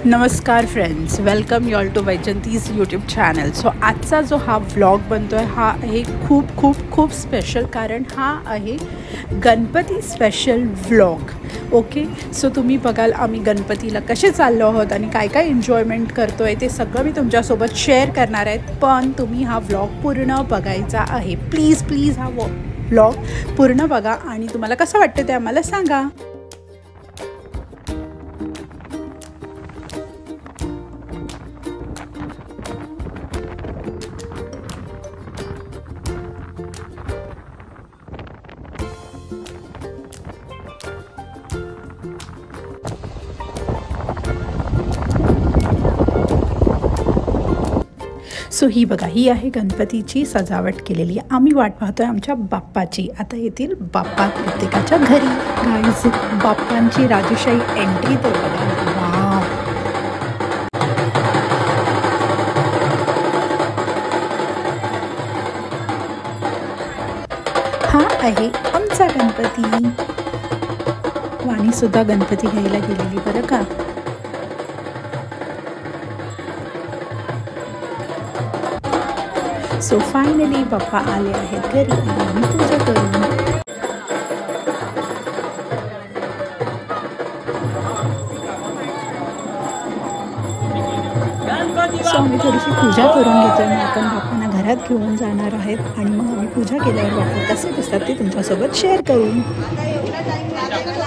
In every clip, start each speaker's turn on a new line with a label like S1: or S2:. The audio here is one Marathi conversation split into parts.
S1: नमस्कार friends, welcome you all to Vaijanti's YouTube channel. So आजचा जो हा व्लॉग बनतो आहे हा आहे खूप खूप खूप स्पेशल, कारण हा आहे Ganpati special vlog. Okay, so तुम्ही बघाल आम्ही गणपतीला कसे चाललो आहोत आणि काय काय एन्जॉयमेंट करतो आहे ते सगळं मी तुमच्यासोबत शेअर करणार आहेत. पण तुम्ही हा व्लॉग पूर्ण बघायचा आहे. प्लीज प्लीज हा व्लॉग पूर्ण बघा आणि तुम्हाला कसं वाटतं ते आम्हाला सांगा. सो ही बघा, ही आहे गणपतीची सजावट केलेली. आम्ही वाट पाहतोय आमच्या बाप्पाची. आता येतील बाप्पा प्रत्येकाच्या घरी. गाईज, बाप्पांची राजेशाही एंट्री तर बघा. वाव, हा आहे आमचा गणपती. वाणी सुद्धा गणपती घ्यायला गेलेली बरं का. सो फायनली बाप्पा आले आहेत घरी आणि पूजा करून. सो आम्ही थोडीशी पूजा करून घेतोय. मग आपण बाप्पांना घरात घेऊन जाणार आहेत आणि मग आम्ही पूजा केल्यावर बाप्पा कसे दिसतात ते तुमच्यासोबत शेअर करू.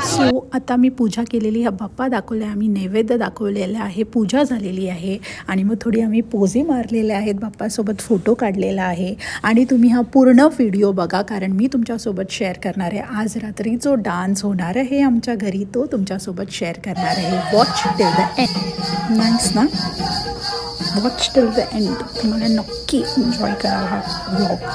S1: सो आता मी पूजा केलेली हा बाप्पा दाखवले, आम्ही नैवेद्य दाखवलेला आहे, पूजा झालेली आहे आणि मग थोडी आम्ही पोजे मारलेले आहेत, बाप्पासोबत फोटो काढलेला आहे. आणि तुम्ही हा पूर्ण व्हिडिओ बघा, कारण मी तुमच्यासोबत शेअर करणार आहे. आज रात्री जो डान्स होणार आहे आमच्या घरी तो तुमच्यासोबत शेअर करणार आहे. Watch till the end. Nice ना? Watch till the end. तुम्हाला नक्की एन्जॉय करा हा व्लॉग.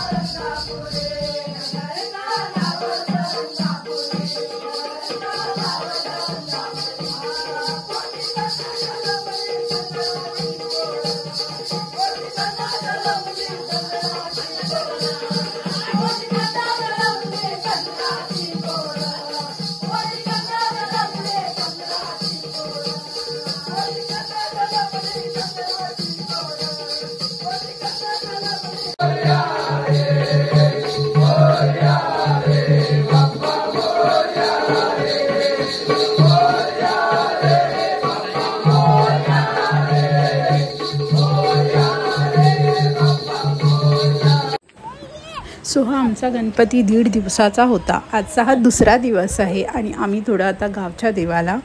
S1: सो हा आमचा गणपती 1.5 दिवसाचा होता. आजचा हा दुसरा दिवस आहे आणि आम्ही थोडं आता गावच्या देवाला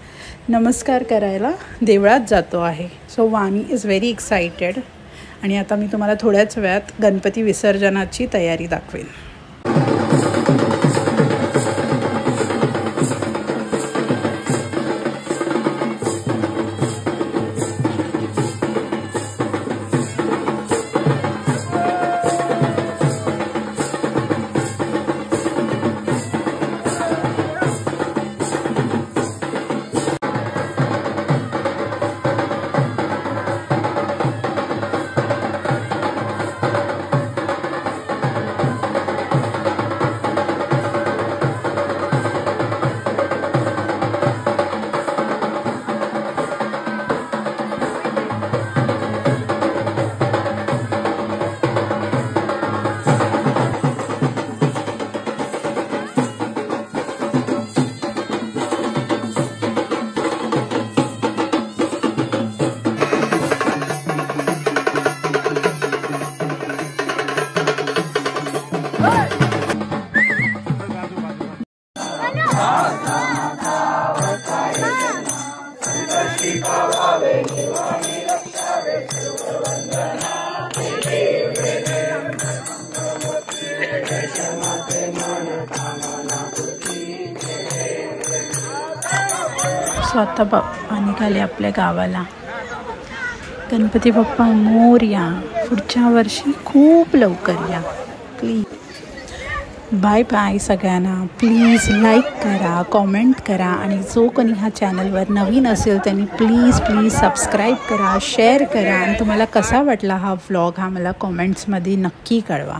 S1: नमस्कार करायला देवळात जातो आहे. So Vani is very excited आणि आता मी तुम्हाला थोड्याच वेळात गणपती विसर्जनाची तयारी दाखवेन. सो आता बाप्पा निघाले आपल्या गावाला. गणपती बाप्पा मोरया. पुढच्या वर्षी खूप लवकर या प्लीज. बाय बाय सगळ्यांना. प्लीज लाईक करा, कॉमेंट करा आणि जो कोणी ह्या चॅनलवर नवीन असेल त्यांनी प्लीज प्लीज सबस्क्राईब करा, शेअर करा आणि तुम्हाला कसा वाटला हा व्लॉग हा मला कॉमेंट्समध्ये नक्की कळवा.